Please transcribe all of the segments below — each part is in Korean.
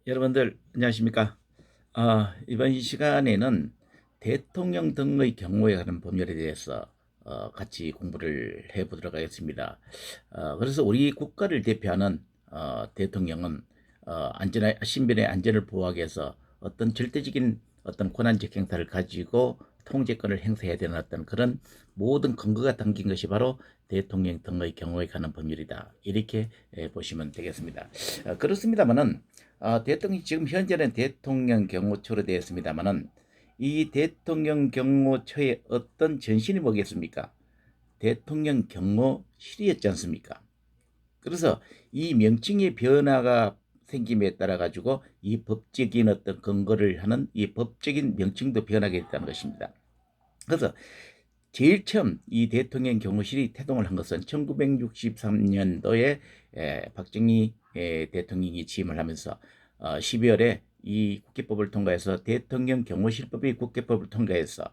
여러분들 안녕하십니까? 이번 시간에는 대통령 등의 경우에 관한 법률에 대해서 같이 공부를 해보도록 하겠습니다. 그래서 우리 국가를 대표하는 대통령은 신변의 안전을 보호하기 위해서 어떤 절대적인 어떤 권한적 행사를 가지고 통제권을 행사해야 되는 어떤 그런 모든 근거가 담긴 것이 바로 대통령 등의 경우에 관한 법률이다. 이렇게 보시면 되겠습니다. 그렇습니다만은 대통령 지금 현재는 대통령 경호처로 되어 있습니다만은 이 대통령 경호처의 어떤 전신이 뭐겠습니까? 대통령 경호실이었지 않습니까? 그래서 이 명칭의 변화가 생김에 따라 가지고 이 법적인 어떤 근거를 하는 이 법적인 명칭도 변하게 됐다는 것입니다. 그래서 제일 처음 이 대통령 경호실이 태동을 한 것은 1963년도에 박정희 대통령이 취임을 하면서 12월에 이 국회법을 통과해서 대통령 경호실법이 국회법을 통과해서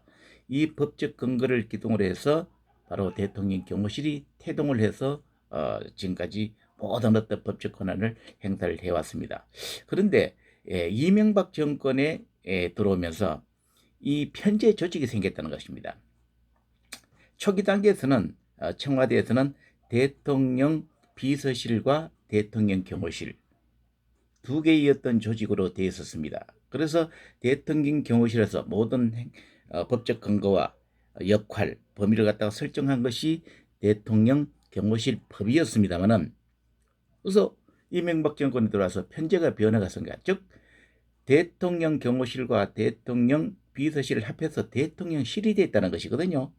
이 법적 근거를 기동으로 해서 바로 대통령 경호실이 태동을 해서 지금까지 모든 어떤 법적 권한을 행사를 해왔습니다. 그런데 이명박 정권에 들어오면서 이 편제 조직이 생겼다는 것입니다. 초기 단계에서는 청와대에서는 대통령 비서실과 대통령 경호실 두 개의 조직으로 되어 있었습니다. 그래서 대통령 경호실에서 모든 법적 근거와 역할, 범위를 갖다가 설정한 것이 대통령 경호실 법이었습니다만은 그래서 이명박 정권이 들어와서 편제가 변화가 생겨 즉 대통령 경호실과 대통령 비서실을 합해서 대통령실이 됐다는 것이거든요.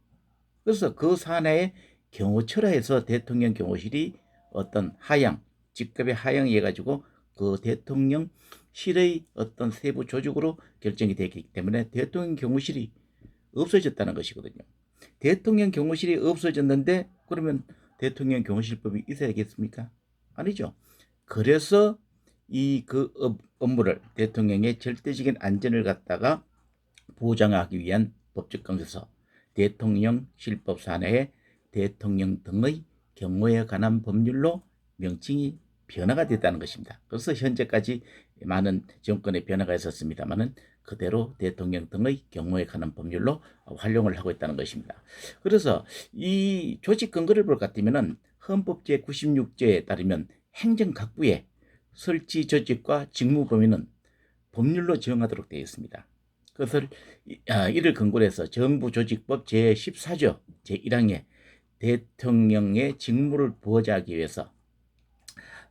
그래서 그 산하에 경호처라 해서 대통령 경호실이 어떤 하향, 직급의 하향이 해가지고 그 대통령실의 어떤 세부 조직으로 결정이 되기 때문에 대통령 경호실이 없어졌다는 것이거든요. 대통령 경호실이 없어졌는데 그러면 대통령 경호실법이 있어야겠습니까? 아니죠. 그래서 이 그 업무를 대통령의 절대적인 안전을 갖다가 보장하기 위한 법적 근거서 대통령실법 산하에 대통령 등의 경우에 관한 법률로 명칭이 변화가 됐다는 것입니다. 그래서 현재까지 많은 정권의 변화가 있었습니다만은 그대로 대통령 등의 경우에 관한 법률로 활용을 하고 있다는 것입니다. 그래서 이 조직 근거를 볼 것 같으면은 헌법 제96조에 따르면 행정각부의 설치 조직과 직무 범위는 법률로 정하도록 되어 있습니다. 그것을 이를 근거로 해서 정부조직법 제14조 제1항에 대통령의 직무를 부여하기 위해서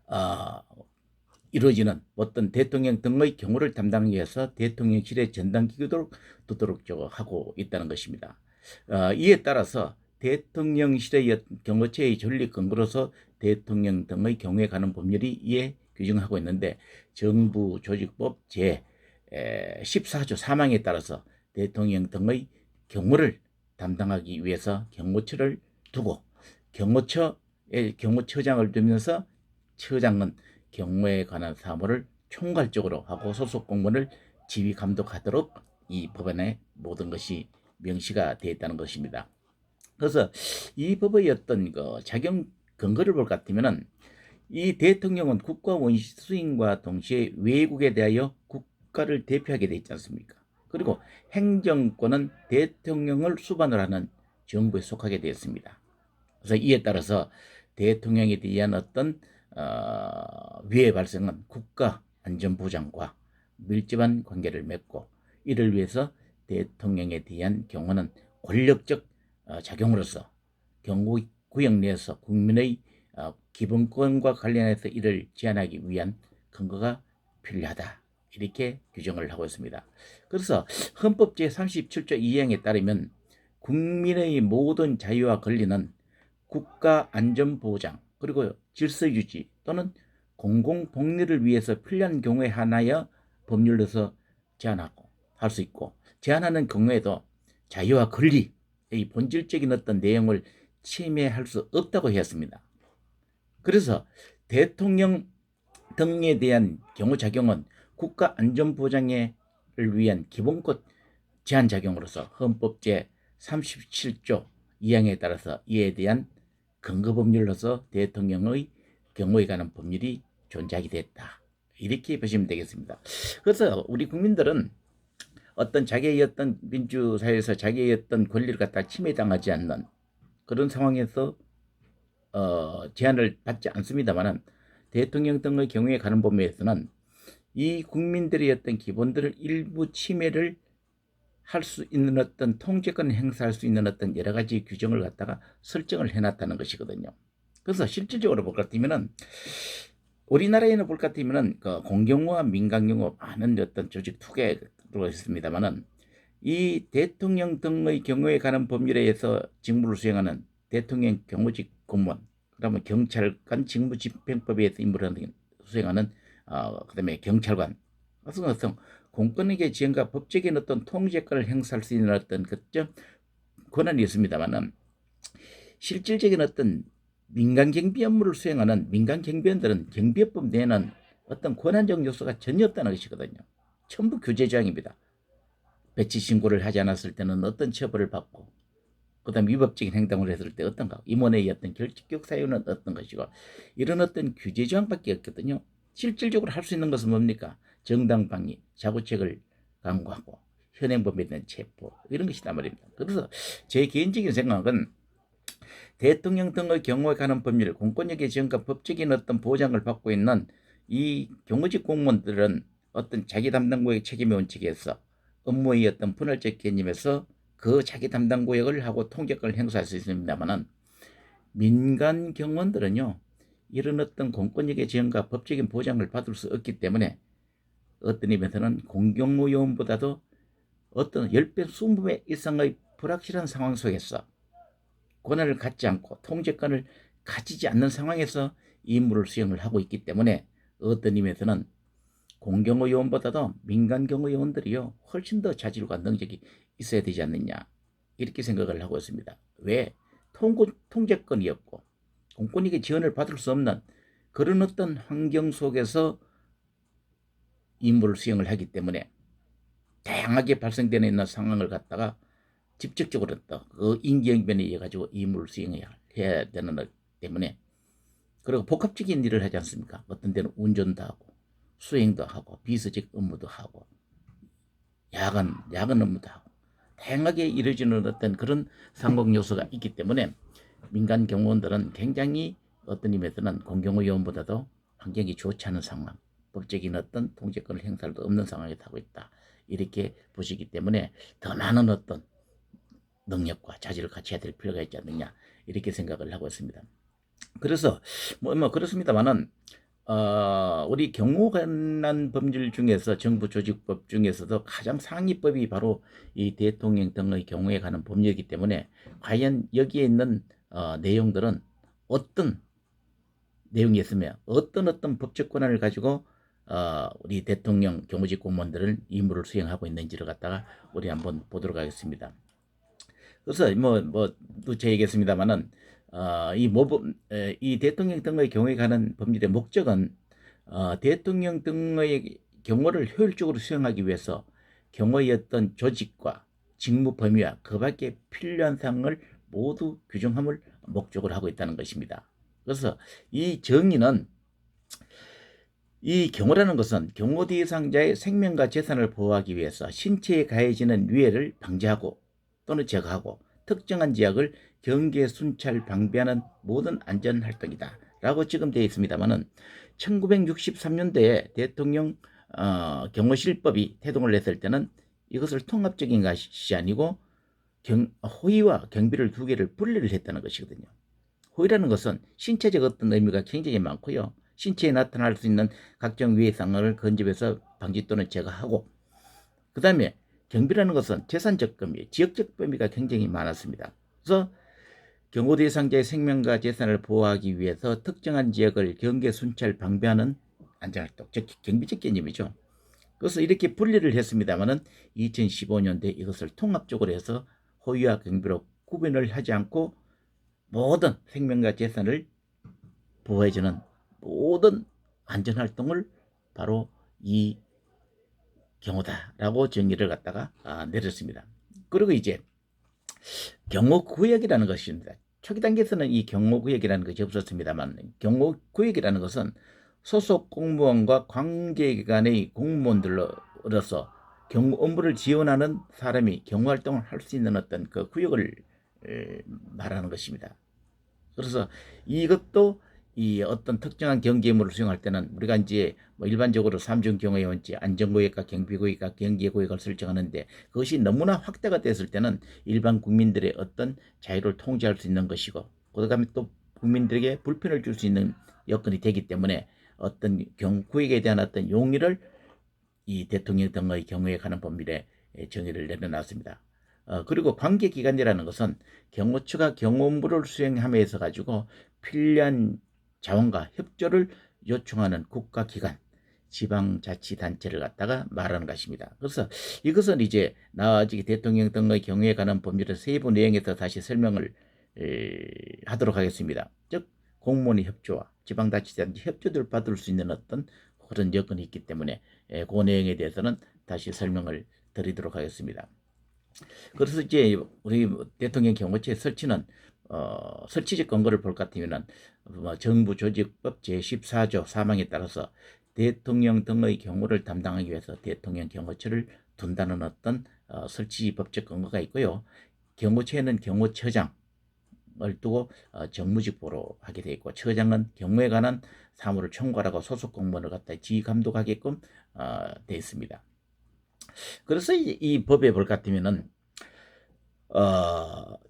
어, 이루어지는 어떤 대통령 등의 경우를 담당하기 위해서 대통령실의 전담기구도 두도록 하고 있다는 것입니다. 이에 따라서 대통령실의 경호처의 전리 근거로서 대통령 등의 경우에 관한 법률이 이에 규정하고 있는데 정부조직법 제 14조 3항에 따라서 대통령 등의 경호를 담당하기 위해서 경호처를 두고 경호처장을 두면서 처장은 경호에 관한 사무를 총괄적으로 하고 소속 공무원을 지휘 감독하도록 이 법안에 모든 것이 명시가 되어 있다는 것입니다. 그래서 이 법의 어떤 작용 근거를 볼 것 같으면은 이 대통령은 국가 원시 수행과 동시에 외국에 대하여 국가를 대표하게 되어 있지 않습니까? 그리고 행정권은 대통령을 수반을 하는 정부에 속하게 되었습니다. 그래서 이에 따라서 대통령에 대한 어떤 위해 발생한 국가 안전보장과 밀접한 관계를 맺고 이를 위해서 대통령에 대한 경우는 권력적 작용으로서 경구구역 내에서 국민의 기본권과 관련해서 이를 제한하기 위한 근거가 필요하다. 이렇게 규정을 하고 있습니다. 그래서 헌법 제37조 2항에 따르면 국민의 모든 자유와 권리는 국가 안전보장 그리고 질서유지 또는 공공복리를 위해서 필요한 경우에 한하여 법률로서 제한하고 할 수 있고 제한하는 경우에도 자유와 권리의 본질적인 어떤 내용을 침해할 수 없다고 했습니다. 그래서 대통령 등에 대한 경우작용은 국가 안전보장을 위한 기본권 제한작용으로서 헌법 제37조 2항에 따라서 이에 대한 근거법률로서 대통령의 경우에 관한 법률이 존재하게 됐다. 이렇게 보시면 되겠습니다. 그래서 우리 국민들은 어떤 자기의 어떤 민주사회에서 자기의 어떤 권리를 갖다 침해당하지 않는 그런 상황에서 제한을 받지 않습니다만은 대통령 등의 경우에 가는 범위에서는 이 국민들의 어떤 기본들을 일부 침해를 할 수 있는 어떤 통제권을 행사할 수 있는 어떤 여러 가지 규정을 갖다가 설정을 해놨다는 것이거든요. 그래서 실질적으로 볼 것 같으면은 우리나라에는 볼 것 같으면은 그 공경호와 민간경호 많은 어떤 조직 투개로 있습니다만은 이 대통령 등의 경우에 관한 법률에 의해서 직무를 수행하는 대통령 경호직 공무원, 그다음에 경찰관 직무집행법에 의해서 임무를 수행하는 그다음에 경찰관 어떤 공권력의 지형과 법적인 어떤 통제권을 행사할 수 있는 어떤 그점 권한이 있습니다만은 실질적인 어떤 민간 경비 업무를 수행하는 민간 경비원들은 경비법 내에는 어떤 권한적 요소가 전혀 없다는 것이거든요. 전부 규제 조항입니다. 배치 신고를 하지 않았을 때는 어떤 처벌을 받고, 그다음 위법적인 행동을 했을 때 어떤가, 임원의 어떤 결집격 사유는 어떤 것이고, 이런 어떤 규제 조항밖에 없거든요. 실질적으로 할 수 있는 것은 뭡니까? 정당방위, 자구책을 강구하고 현행범에 대한 체포, 이런 것이단 말입니다. 그래서 제 개인적인 생각은 대통령 등의 경우에 관한 법률, 공권력의 지원과 법적인 어떤 보장을 받고 있는 이 경호직 공무원들은 어떤 자기 담당 구역의 책임의 원칙에서 업무의 어떤 분할적 개념에서 그 자기 담당 구역을 하고 통제권을 행사할 수 있습니다만은 민간 경원들은요, 이런 어떤 공권력의 지원과 법적인 보장을 받을 수 없기 때문에 어떤 의미에서는 공경무 요원보다도 어떤 10배, 20배 이상의 불확실한 상황 속에서 권한을 갖지 않고 통제권을 가지지 않는 상황에서 임무를 수행을 하고 있기 때문에 어떤 의미에서는 공경호 요원보다도 민간 경호 요원들이요 훨씬 더 자질과 능력이 있어야 되지 않느냐, 이렇게 생각을 하고 있습니다. 왜? 통제권이 없고 공권력의 지원을 받을 수 없는 그런 어떤 환경 속에서 임무를 수행을 하기 때문에 다양하게 발생되는 있는 상황을 갖다가 직접적으로 또 그 인기응변에 의해 가지고 임무를 수행해야 되는 것 때문에, 그리고 복합적인 일을 하지 않습니까? 어떤 데는 운전도 하고 수행도 하고 비서직 업무도 하고 야간 업무도 하고 다양하게 이루어지는 어떤 그런 상공 요소가 있기 때문에 민간 경호원들은 굉장히 어떤 의미에서는 공경호 요원보다도 환경이 좋지 않은 상황, 법적인 어떤 통제권을 행사할 수 없는 상황에 타고 있다, 이렇게 보시기 때문에 더 많은 어떤 능력과 자질을 갖춰야 될 필요가 있지 않느냐, 이렇게 생각을 하고 있습니다. 그래서 뭐 그렇습니다만은 우리 경호 관련 법률 중에서 정부 조직법 중에서도 가장 상위법이 바로 이 대통령 등의 경우에 관한 법률이기 때문에 과연 여기에 있는 내용들은 어떤 내용이 있으며 어떤 법적 권한을 가지고 우리 대통령 경호직 공무원들은 임무를 수행하고 있는지를 갖다가 우리 한번 보도록 하겠습니다. 그래서 제 얘기했습니다만은 이 대통령 등의 경우에 관한 법률의 목적은 대통령 등의 경호를 효율적으로 수행하기 위해서 경호의 어떤 조직과 직무 범위와 그 밖에 필요한 사항을 모두 규정함을 목적으로 하고 있다는 것입니다. 그래서 이 정의는 이 경호라는 것은 경호 대상자의 생명과 재산을 보호하기 위해서 신체에 가해지는 위해를 방지하고 또는 제거하고 특정한 지역을 경계 순찰 방비하는 모든 안전 활동이다 라고 지금 되어 있습니다만은 1963년도에 대통령 경호실법이 태동을 했을 때는 이것을 통합적인 것이 아니고 호위와 경비를 두 개를 분리를 했다는 것이거든요. 호위라는 것은 신체적 어떤 의미가 굉장히 많고요. 신체에 나타날 수 있는 각종 위해상을 근접해서 방지 또는 제거하고, 그 다음에 경비라는 것은 재산적 범위, 지역적 범위가 굉장히 많았습니다. 그래서 경호 대상자의 생명과 재산을 보호하기 위해서 특정한 지역을 경계 순찰 방비하는 안전활동, 즉 경비적 개념이죠. 그래서 이렇게 분리를 했습니다만은 2015년도에 이것을 통합적으로 해서 호위와 경비로 구분을 하지 않고 모든 생명과 재산을 보호해주는 모든 안전활동을 바로 이 경호다라고 정의를 갖다가 내렸습니다. 그리고 이제 경호구역이라는 것입니다. 초기 단계에서는 이 경호구역이라는 것이 없었습니다만 경호구역이라는 것은 소속 공무원과 관계기관의 공무원들로서 경무 업무를 지원하는 사람이 경무 활동을 할 수 있는 어떤 그 구역을 말하는 것입니다. 그래서 이것도 이 어떤 특정한 경계무를 수행할 때는 우리가 이제 뭐 일반적으로 삼중 경우의 원칙, 안전구역과 경비구역과 경계구역을 설정하는데 그것이 너무나 확대가 됐을 때는 일반 국민들의 어떤 자유를 통제할 수 있는 것이고 그다음에 또 국민들에게 불편을 줄 수 있는 여건이 되기 때문에 어떤 구역에 대한 어떤 용의를 이 대통령 등의 경우에 관한 법률에 정의를 내려놨습니다. 그리고 관계기관이라는 것은 경호처가 경호 업무를 수행함에 있어 가지고 필요한 자원과 협조를 요청하는 국가기관, 지방자치단체를 갖다가 말하는 것입니다. 그래서 이것은 이제 나중에 대통령 등의 경우에 관한 법률의 세부 내용에서 다시 설명을 하도록 하겠습니다. 즉 공무원의 협조와 지방자치단체 협조를 받을 수 있는 어떤 그런 여건이 있기 때문에 그 내용에 대해서는 다시 설명을 드리도록 하겠습니다. 그래서 이제 우리 대통령 경호처의 설치는 설치적 근거를 볼 것 같으면은 정부 조직법 제14조 사망에 따라서 대통령 등의 경호를 담당하기 위해서 대통령 경호처를 둔다는 어떤 설치 법적 근거가 있고요. 경호처에는 경호처장을 두고 정무직보로 하게 되어 있고 처장은 경호에 관한 사무를 총괄하고 소속 공무원을 갖다 지휘 감독하게끔 되어 있습니다. 그래서 이 법에 볼 것 같으면은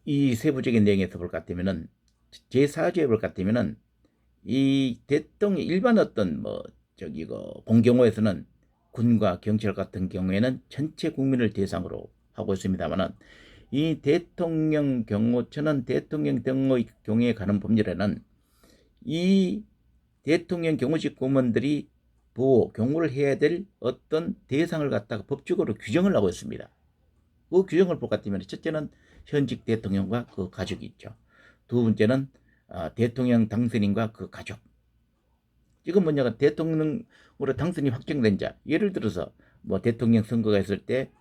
이 세부적인 내용에서 볼 것 같으면은 제4조에 볼 것 같으면은 이 대통령 일반 어떤 뭐 저기 공경호에서는 군과 경찰 같은 경우에는 전체 국민을 대상으로 하고 있습니다만은 이 대통령 경호처는 대통령 등의 경우에 관한 법률에는 이 대통령 경호직 공무원들이 보호, 경호를 해야 될 어떤 대상을 갖다가 법적으로 규정을 하고 있습니다. 그 규정을 볼 것 같으면 첫째는 현직 대통령과 그 가족이 있죠. 두 번째는 대통령 당선인과 그 가족. 이건 뭐냐면 대통령으로 당선이 확정된 자. 예를 들어서 뭐 대통령 선거가 있을 때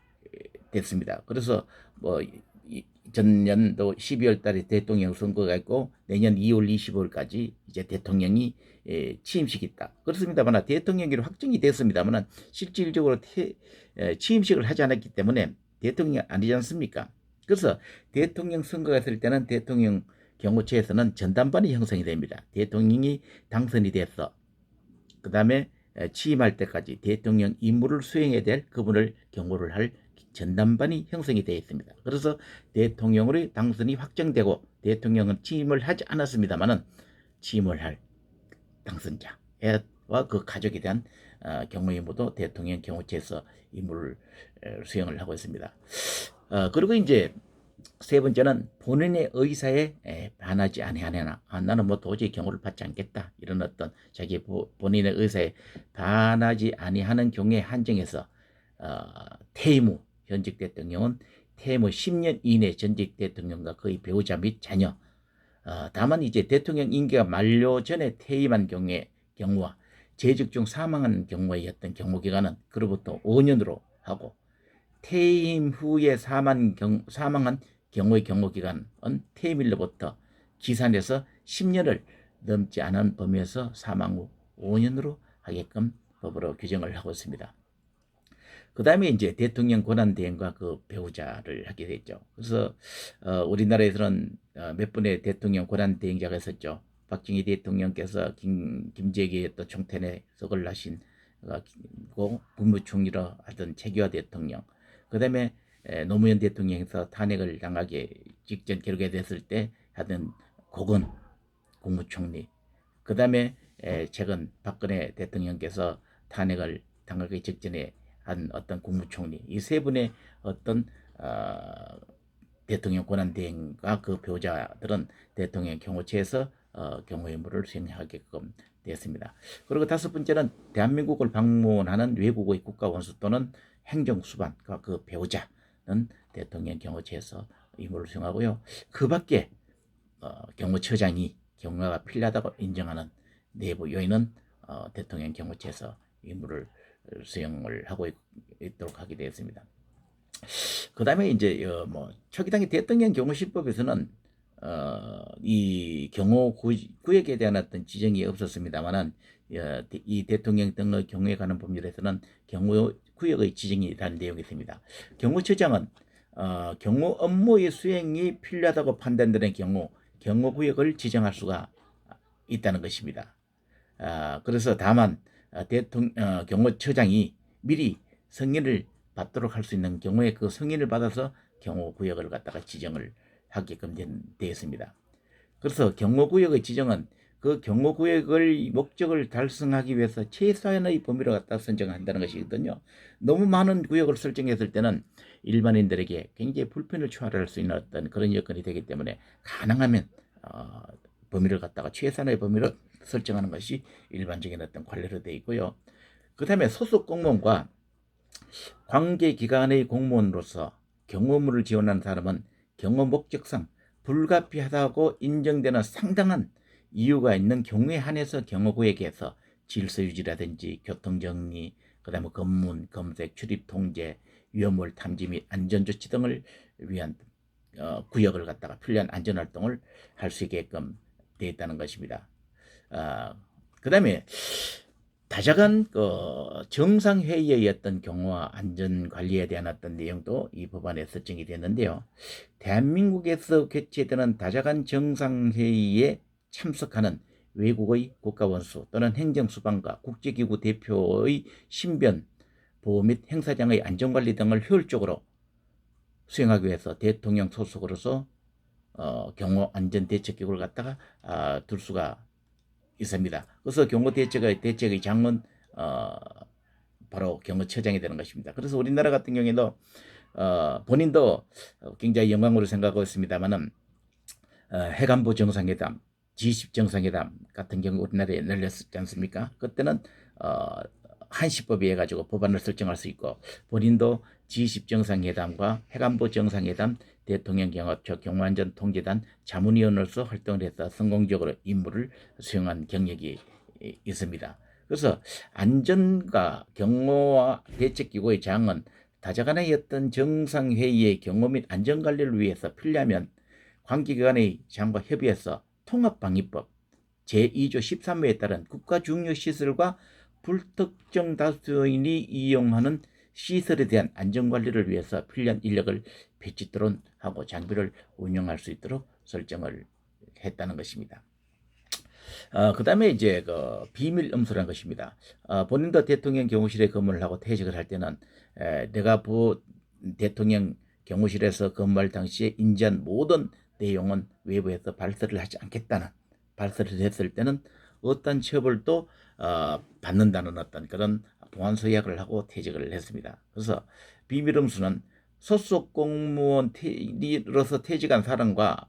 됐습니다. 그래서 뭐 전년도 12월 달에 대통령 선거가 있고 내년 2월 25일까지 이제 대통령이 취임식이 있다. 그렇습니다만 대통령이 확정이 됐습니다만 실질적으로 취임식을 하지 않았기 때문에 대통령이 아니지 않습니까? 그래서 대통령 선거가 있을 때는 대통령 경호처에서는 전담반이 형성이 됩니다. 대통령이 당선이 돼서 그 다음에 취임할 때까지 대통령 임무를 수행해야 될 그분을 경호를 할 전담반이 형성이 되어 있습니다. 그래서 대통령으로 당선이 확정되고 대통령은 취임을 하지 않았습니다만은 취임을 할 당선자와 그 가족에 대한 경호 임무도 대통령 경호처에서 임무를 수행을 하고 있습니다. 그리고 이제 세 번째는 본인의 의사에 반하지 아니하나 나는 뭐 도저히 경호를 받지 않겠다 이런 어떤 자기 본인의 의사에 반하지 아니하는 경우에 한정해서 퇴임 후 현직 대통령은 퇴임 후 10년 이내 전직 대통령과 그의 배우자 및 자녀 다만 이제 대통령 임기가 만료 전에 퇴임한 경우와 재직 중 사망한 경우의 어떤 경호 기간은 그로부터 5년으로 하고 퇴임 후에 사망한 경우의 경호기간은 퇴임일로부터 기산해서 10년을 넘지 않은 범위에서 사망 후 5년으로 하게끔 법으로 규정을 하고 있습니다. 그 다음에 이제 대통령 권한대행과 그 배우자를 하게 됐죠. 그래서 우리나라에서는 몇 분의 대통령 권한대행자가 있었죠. 박정희 대통령께서 김재기의 또 총탄에 석을 하신 국무총리로 하던 최규하 대통령, 그 다음에 노무현 대통령에서 탄핵을 당하게 직전 기록에 됐을 때 하던 고건 국무총리, 그 다음에 최근 박근혜 대통령께서 탄핵을 당하기 직전에 한 어떤 국무총리, 이 세 분의 어떤 대통령 권한대행과 그 배우자들은 대통령 경호처에서 경호 임무를 수행하게끔 되었습니다. 그리고 다섯 번째는 대한민국을 방문하는 외국의 국가원수 또는 행정수반과 그 배우자는 대통령 경호처에서 임무를 수행하고요. 그 밖에 경호처장이 경호가 필요하다고 인정하는 내부 요인은 대통령 경호처에서 임무를 수행을 하고 있도록 하게 되었습니다. 그 다음에 이제 초기당의 대통령 경호실법에서는 이 경호 구역에 대한 어떤 지정이 없었습니다만은 이 대통령 등의 경우에 관한 법률에서는 경호구역의 지정이라는 내용이 있습니다. 경호처장은 경호 업무의 수행이 필요하다고 판단되는 경우 경호구역을 지정할 수가 있다는 것입니다. 그래서 다만 경호처장이 미리 승인을 받도록 할 수 있는 경우에 그 승인을 받아서 경호구역을 갖다가 지정을 하게끔 되어 있습니다. 그래서 경호구역의 지정은 그 경호구역의 목적을 달성하기 위해서 최소한의 범위를 갖다 선정한다는 것이거든요. 너무 많은 구역을 설정했을 때는 일반인들에게 굉장히 불편을 초래할 수 있는 어떤 그런 여건이 되기 때문에 가능하면 범위를 갖다가 최소한의 범위로 설정하는 것이 일반적인 어떤 관례로 되어 있고요. 그 다음에 소속 공무원과 관계기관의 공무원으로서 경호업무를 지원하는 사람은 경호 목적상 불가피하다고 인정되는 상당한 이유가 있는 경우에 한해서 경호구역에서 질서유지라든지 교통정리, 그 다음에 검문, 검색, 출입 통제, 위험물 탐지 및 안전조치 등을 위한 구역을 갖다가 필요한 안전활동을 할 수 있게끔 되어 있다는 것입니다. 그 다음에 다자간 정상회의의 어떤 경호와 안전관리에 대한 어떤 내용도 이 법안에 설정이 됐는데요. 대한민국에서 개최되는 다자간 정상회의에 참석하는 외국의 국가원수 또는 행정수반과 국제기구 대표의 신변, 보호 및 행사장의 안전관리 등을 효율적으로 수행하기 위해서 대통령 소속으로서 경호안전대책기구를 갖다가 둘 수가 있습니다. 그래서 경호대책의 장은 바로 경호처장이 되는 것입니다. 그래서 우리나라 같은 경우에도 본인도 굉장히 영광으로 생각하고 있습니다만은 해관보 정상회담, G20 정상회담 같은 경우 우리나라에 열렸지 않습니까? 그때는 한시법에 해가지고 법안을 설정할 수 있고 본인도 G20 정상회담과 해관보 정상회담 대통령 경호처 경호안전통제단 자문위원으로서 활동을 해서 성공적으로 임무를 수행한 경력이 있습니다. 그래서 안전과 경호와 대책기구의 장은 다자간의 어떤 정상회의의 경호 및 안전관리를 위해서 필요하면 관계기관의 장과 협의해서 통합방위법 제2조 13호에 따른 국가중요시설과 불특정 다수인이 이용하는 시설에 대한 안전관리를 위해서 필요한 인력을 배치 또는하고 장비를 운영할 수 있도록 설정을 했다는 것입니다. 그 다음에 이제 비밀 음수라는 것입니다. 본인도 대통령 경호실에 근무를 하고 퇴직을 할 때는 내가 대통령 경호실에서 근무할 당시에 인지한 모든 내용은 외부에서 발설을 하지 않겠다는 발설을 했을 때는 어떤 처벌도 받는다는 어떤 그런 보안 서약을 하고 퇴직을 했습니다. 그래서 비밀 음수는 소속 공무원으로서 퇴직한 사람과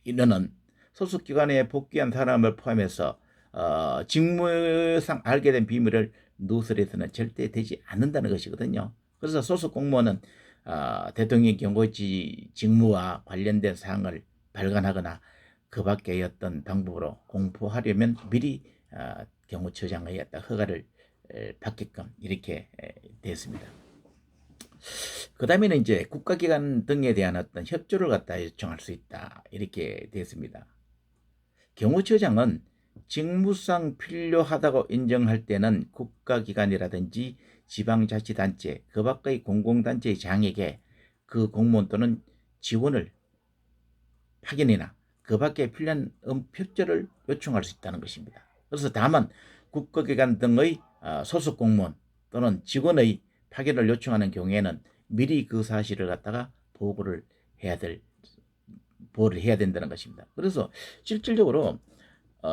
인원은 소속 기관에 복귀한 사람을 포함해서 직무상 알게 된 비밀을 누설해서는 절대 되지 않는다는 것이거든요. 그래서 소속 공무원은 대통령 경호지 직무와 관련된 사항을 발간하거나 그 밖의 어떤 방법으로 공포하려면 미리 경호처장의 어떤 허가를 받게끔 이렇게 됐습니다. 그 다음에는 이제 국가기관 등에 대한 어떤 협조를 갖다 요청할 수 있다 이렇게 됐습니다. 경호처장은 직무상 필요하다고 인정할 때는 국가기관이라든지 지방자치단체, 그 밖의 공공단체의 장에게 그 공무원 또는 지원을 파견이나 그 밖에 필요한 협조를 요청할 수 있다는 것입니다. 그래서 다만 국가기관 등의 소속 공무원 또는 직원의 파견을 요청하는 경우에는 미리 그 사실을 갖다가 보고를 해야 된다는 것입니다. 그래서 실질적으로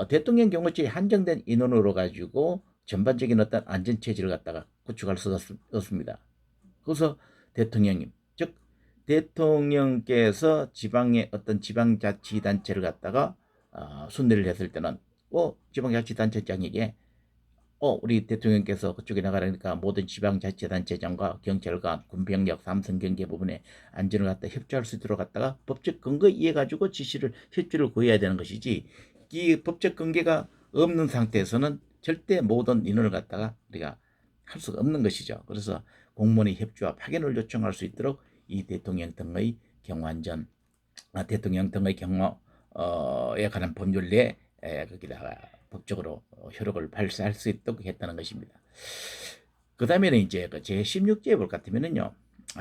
대통령 경호처에 한정된 인원으로 가지고 전반적인 어떤 안전체제를 갖다가 구축할 수가 없습니다. 그래서 대통령님, 즉 대통령께서 지방의 어떤 지방자치단체를 갖다가 순례를 했을 때는 지방자치단체장에게 우리 대통령께서 그쪽에 나가라니까 모든 지방자치단체장과 경찰관, 군병력, 삼성경계 부분에 안전을 갖다 협조할 수 있도록 갖다가 법적 근거에 의해 가지고 협조를 구해야 되는 것이지 이 법적 근거가 없는 상태에서는 절대 모든 인원을 갖다가 우리가 할 수가 없는 것이죠. 그래서 공무원의 협조와 파견을 요청할 수 있도록 이 대통령 등의 대통령 등의 경호에 관한 법률 내에 거기다가 법적으로 효력을 발사할 수 있도록 했다는 것입니다. 그 다음에는 이제 그 제16조에 볼 것 같으면은요,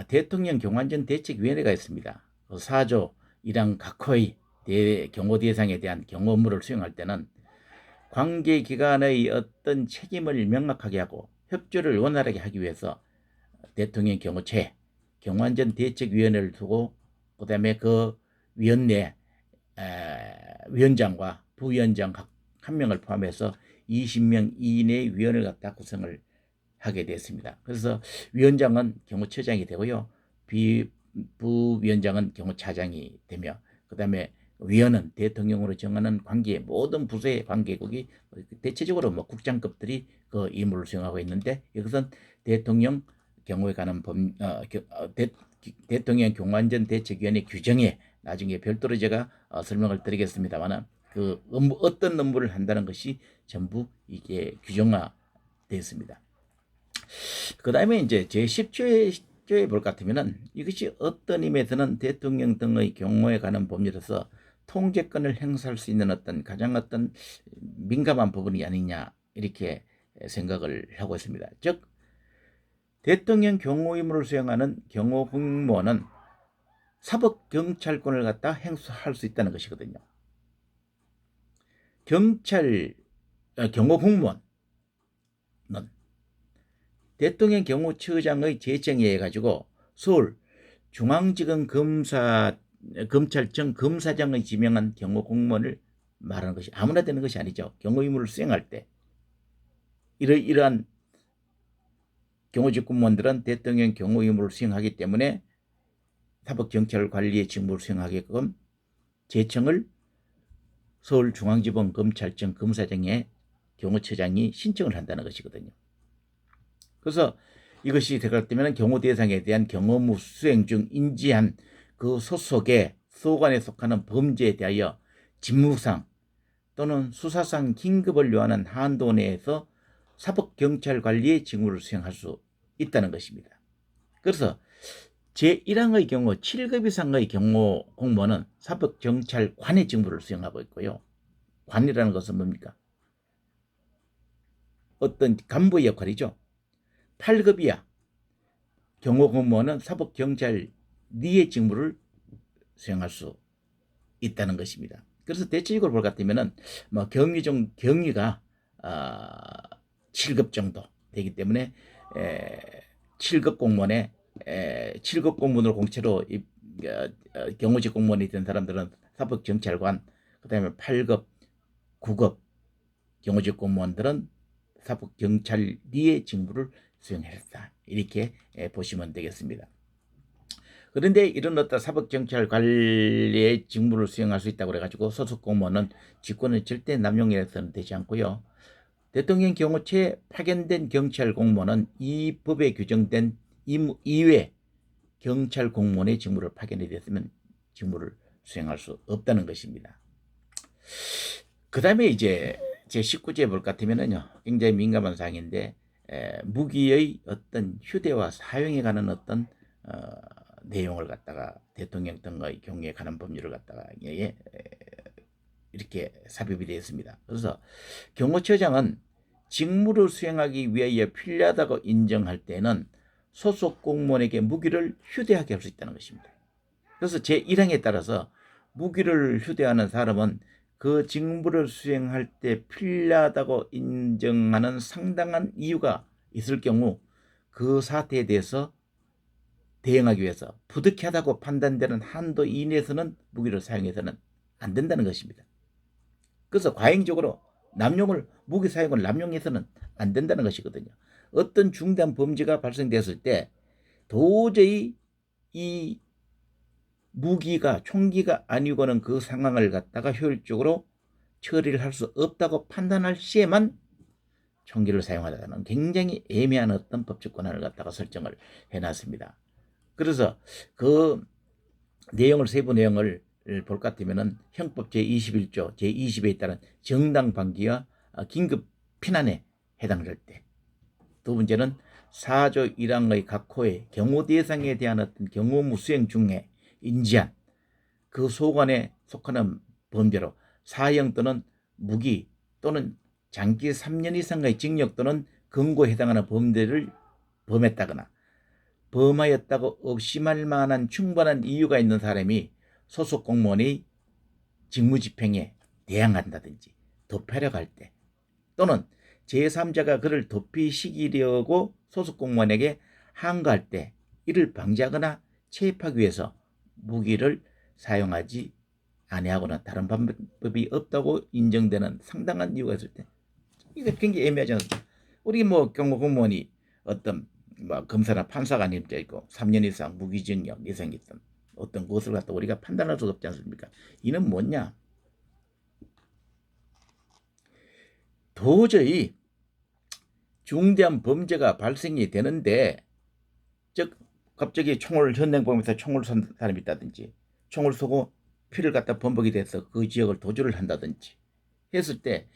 대통령 경호안전 대책위원회가 있습니다. 그 4조 1항 각호의 경호 대상에 대한 경호 업무를 수행할 때는 관계기관의 어떤 책임을 명확하게 하고 협조를 원활하게 하기 위해서 대통령 경호처에 경호안전대책위원회를 두고 그 다음에 그 위원내 위원장과 부위원장 각 한 명을 포함해서 20명 이내의 위원을 갖다 구성을 하게 됐습니다. 그래서 위원장은 경호처장이 되고요, 부위원장은 경호차장이 되며, 그 다음에 위원은 대통령으로 정하는 관계 모든 부서의 관계국이 대체적으로 뭐 국장급들이 그 임무를 수행하고 있는데, 이것은 대통령 경호에 관한 대통령 경호안전대책위원회 규정에 나중에 별도로 제가 설명을 드리겠습니다만, 그 어떤 업무를 한다는 것이 전부 이게 규정화되어 있습니다. 그 다음에 이제 제10조에 볼 것 같으면은 이것이 어떤 의미에서는 대통령 등의 경호에 관한 법률에서 통제권을 행사할 수 있는 가장 민감한 부분이 아니냐, 이렇게 생각을 하고 있습니다. 즉, 대통령 경호 임무를 수행하는 경호 공무원은 사법 경찰권을 갖다 행사할 수 있다는 것이거든요. 경호 공무원은 대통령 경호처장의 제청에 의해 가지고 서울 중앙지검 검찰청 검사장의 지명한 경호 공무원을 말하는 것이 아무나 되는 것이 아니죠. 경호 임무를 수행할 때 이러한 경호직 공무원들은 대통령 경호 임무를 수행하기 때문에 사법경찰관리의 직무를 수행하게끔 제청을 서울중앙지법 검찰청 검사장의 경호처장이 신청을 한다는 것이거든요. 그래서 이것이 되면 경호 대상에 대한 경호무 수행 중 인지한 그 소속의 소관에 속하는 범죄에 대하여 직무상 또는 수사상 긴급을 요하는 한도 내에서 사법경찰관리의 직무를 수행할 수 있다는 것입니다. 그래서 제1항의 경우 7급 이상의 경호 공무원은 사법경찰관의 직무를 수행하고 있고요. 관이라는 것은 뭡니까? 어떤 간부의 역할이죠. 8급 이하 경호 공무원은 사법경찰리의 직무를 수행할 수 있다는 것입니다. 그래서 대체적으로 볼 것 같으면은 뭐 경위가 7급 정도 되기 때문에 7급 공무원의 7급 공무원으로 공채로 경호직 공무원이 된 사람들은 사법경찰관, 그 다음에 8급, 9급 경호직 공무원들은 사법경찰리의 직무를 수행했다, 이렇게 보시면 되겠습니다. 그런데 이런 사법경찰관리의 직무를 수행할 수 있다고 그래가지고 소속 공무원은 직권을 절대 남용해서는 되지 않고요, 대통령 경호처에 파견된 경찰 공무원은 이 법에 규정된 임무 이외 경찰 공무원의 직무를 파견이 됐으면 직무를 수행할 수 없다는 것입니다. 그 다음에 이제 제19조에 볼 것 같으면은요, 굉장히 민감한 사항인데, 무기의 어떤 휴대와 사용에 관한 내용을 갖다가 대통령 등의 경우에 관한 법률을 갖다가 이렇게 삽입이 되어 있습니다. 그래서 경호처장은 직무를 수행하기 위하여 필요하다고 인정할 때는 소속 공무원에게 무기를 휴대하게 할 수 있다는 것입니다. 그래서 제1항에 따라서 무기를 휴대하는 사람은 그 직무를 수행할 때 필요하다고 인정하는 상당한 이유가 있을 경우 그 사태에 대해서 대응하기 위해서 부득이하다고 판단되는 한도 이내에서는 무기를 사용해서는 안 된다는 것입니다. 그래서 과잉적으로 무기 사용을 남용해서는 안 된다는 것이거든요. 어떤 중대한 범죄가 발생됐을 때 도저히 이 무기가 총기가 아니고는 그 상황을 갖다가 효율적으로 처리를 할 수 없다고 판단할 시에만 총기를 사용하다는 굉장히 애매한 법적 권한을 갖다가 설정을 해놨습니다. 그래서 그 세부 내용을 볼 것 같으면은 형법 제21조 제20에 따른 정당 방기와 긴급 피난에 해당될 때, 두 번째는 4조 1항의 각호의 경호 대상에 대한 경호무 수행 중에 인지한 그 소관에 속하는 범죄로 사형 또는 무기 또는 장기 3년 이상의 징역 또는 금고에 해당하는 범죄를 범했다거나 범하였다고 의심할 만한 충분한 이유가 있는 사람이 소속 공무원의 직무집행에 대항한다든지 도피하려고 할 때, 또는 제3자가 그를 도피시키려고 소속 공무원에게 항거할 때 이를 방지하거나 체입하기 위해서 무기를 사용하지 아니하거나 다른 방법이 없다고 인정되는 상당한 이유가 있을 때, 이게 굉장히 애매하지 않습니까? 우리 뭐 경고 공무원이 어떤 뭐 검사나 판사가 아님자 있고 3년 이상 무기징역 이상 있던 어떤 것을 갖다 우리가 판단할 수 없지 않습니까? 이는 뭐냐? 도저히 중대한 범죄가 발생이 되는데, 즉 갑자기 총을 현행범에서 총을 쏜 사람이 있다든지 총을 쏘고 피를 갖다 범벅이 돼서 그 지역을 도주를 한다든지 했을 때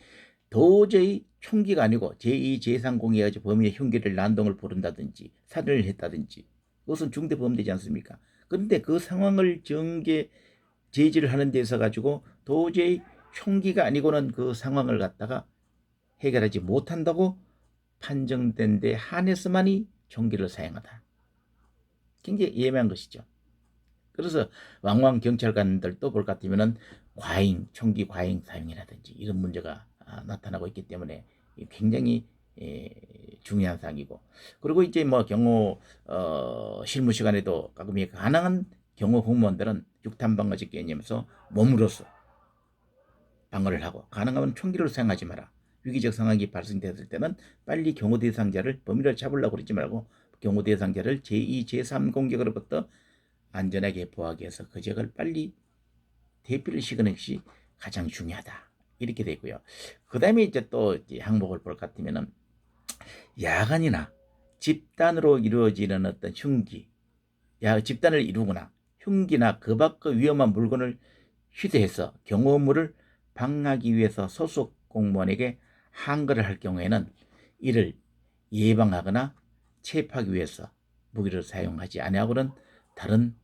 도저히 총기가 아니고 제2, 제3 공해가지고 범인의 흉기를 난동을 부른다든지 살인을 했다든지 그것은 중대범죄지 않습니까? 그런데 그 상황을 제지를 하는 데 있어 가지고 도저히 총기가 아니고는 그 상황을 갖다가 해결하지 못한다고 판정된 데 한해서만이 총기를 사용하다. 굉장히 예매한 것이죠. 그래서 왕왕 경찰관들도 볼 것 같으면은 총기 과잉 사용이라든지 이런 문제가 나타나고 있기 때문에 굉장히 중요한 사항이고, 그리고 이제 뭐 경호 실무 시간에도 가끔이 가능한 경호 공무원들은 육탄방어적 개념에서 몸으로서 방어를 하고, 가능하면 총기를 사용하지 마라. 위기적 상황이 발생됐을 때는 빨리 경호 대상자를 범인을 잡으려고 그러지 말고 경호 대상자를 제2, 제3 공격으로부터 안전하게 보호하기 위해서 그 지역을 빨리 대피를 시키는 것이 가장 중요하다. 이렇게 되고요. 그 다음에 이제 또 항목을 볼 것 같으면은 야간이나 집단으로 이루어지는 어떤 집단을 이루거나 흉기나 그 밖의 위험한 물건을 휴대해서 경호업무를 방해하기 위해서 소속 공무원에게 항거를 할 경우에는 이를 예방하거나 체포하기 위해서 무기를 사용하지 아니하고는 다른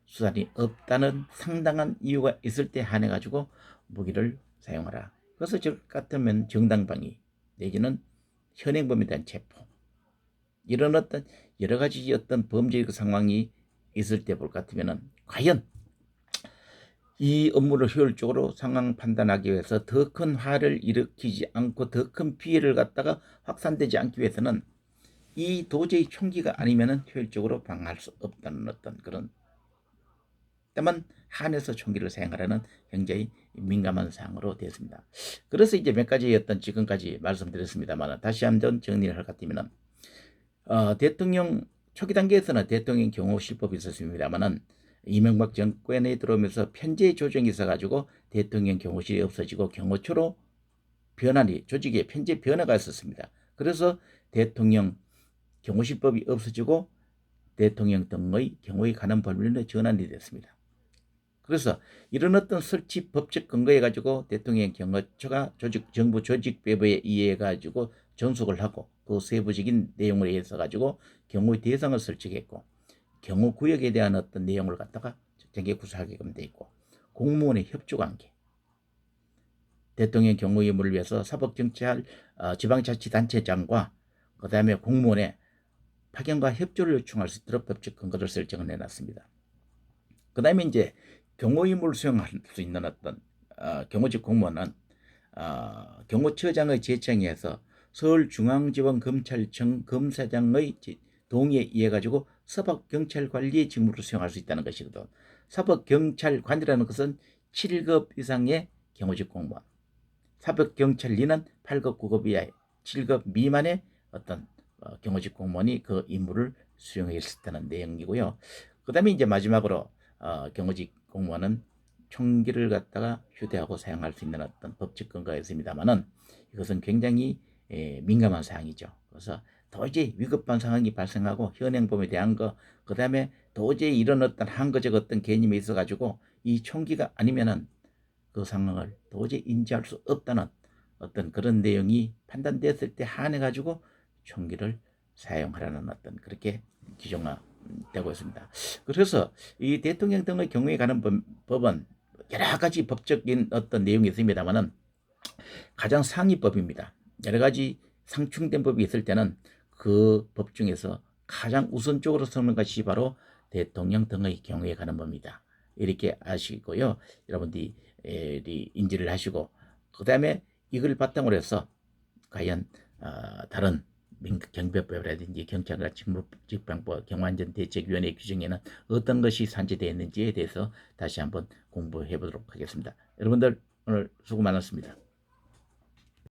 수단이 없다는 상당한 이유가 있을 때 한해 가지고 무기를 사용하라. 그래서 저 같으면 정당방위 내지는 현행범에 대한 체포, 이런 어떤 여러 가지 어떤 범죄적 상황이 있을 때 볼 것 같으면은 과연 이 업무를 효율적으로 상황 판단하기 위해서 더 큰 화를 일으키지 않고 더 큰 피해를 갖다가 확산되지 않기 위해서는 이 도저히 총기가 아니면은 효율적으로 방어할 수 없다는 어떤 그런, 다만 한해서 총기를 사용하라는 굉장히 민감한 사항으로 되었습니다. 그래서 이제 몇 가지였던 지금까지 말씀드렸습니다만 다시 한번 정리를 할 것 같으면은 대통령 초기 단계에서는 대통령 경호실법이 있었습니다만은 이명박 정권에 들어오면서 편제 조정이 있어가지고 대통령 경호실이 없어지고 경호처로 조직의 편제 변화가 있었습니다. 그래서 대통령 경호실법이 없어지고 대통령 등의 경호에 관한 법률로 전환이 됐습니다. 그래서 이런 어떤 설치 법적 근거에 가지고 대통령 경호처가 정부 조직 배부에 의해 가지고 전속을 하고 그 세부적인 내용을 의해서 가지고 경호의 대상을 설정했고 경호 구역에 대한 어떤 내용을 갖다가 정계 구사하게끔 돼 있고, 공무원의 협조 관계, 대통령 경호 임무를 위해서 사법경찰 지방자치단체장과 그 다음에 공무원의 파견과 협조를 요청할 수 있도록 법적 근거를 설정을 해놨습니다. 그 다음에 이제 경호 임무를 수행할 수 있는 어떤 경호직 공무원은 경호처장의 제청에 의해서 서울중앙지방검찰청 검사장의 동의에 의해 가지고 사법경찰관리의 직무를 수행할 수 있다는 것이거든. 사법경찰관이라는 것은 7급 이상의 경호직 공무원, 사법경찰리는 8급 9급 이하의 7급 미만의 어떤 경호직 공무원이 그 임무를 수행할 수 있다는 내용이고요. 그 다음에 이제 마지막으로 경호직 공무원은 총기를 갖다가 휴대하고 사용할 수 있는 어떤 법적 근거가 있습니다만은 이것은 굉장히 민감한 사항이죠. 그래서 도저히 위급한 상황이 발생하고 현행범에 대한 거, 그 다음에 도저히 이런 어떤 항거적 어떤 개념이 있어가지고 이 총기가 아니면은 그 상황을 도저히 인지할 수 없다는 어떤 그런 내용이 판단됐을 때 한해가지고 총기를 사용하라는 어떤 그렇게 규정되고 있습니다. 그래서 이 대통령 등의 경우에 관한 법은 여러 가지 법적인 어떤 내용이 있습니다만은 가장 상위법입니다. 여러 가지 상충된 법이 있을 때는 그 법 중에서 가장 우선적으로 서는 것이 바로 대통령 등의 경우에 관한 법입니다. 이렇게 아시고요. 여러분들이 인지를 하시고 그 다음에 이걸 바탕으로 해서 과연 다른 경비법이라든지 경찰과 직무집행법, 경호안전대책위원회 규정에는 어떤 것이 산재되어 있는지에 대해서 다시 한번 공부해 보도록 하겠습니다. 여러분들 오늘 수고 많았습니다.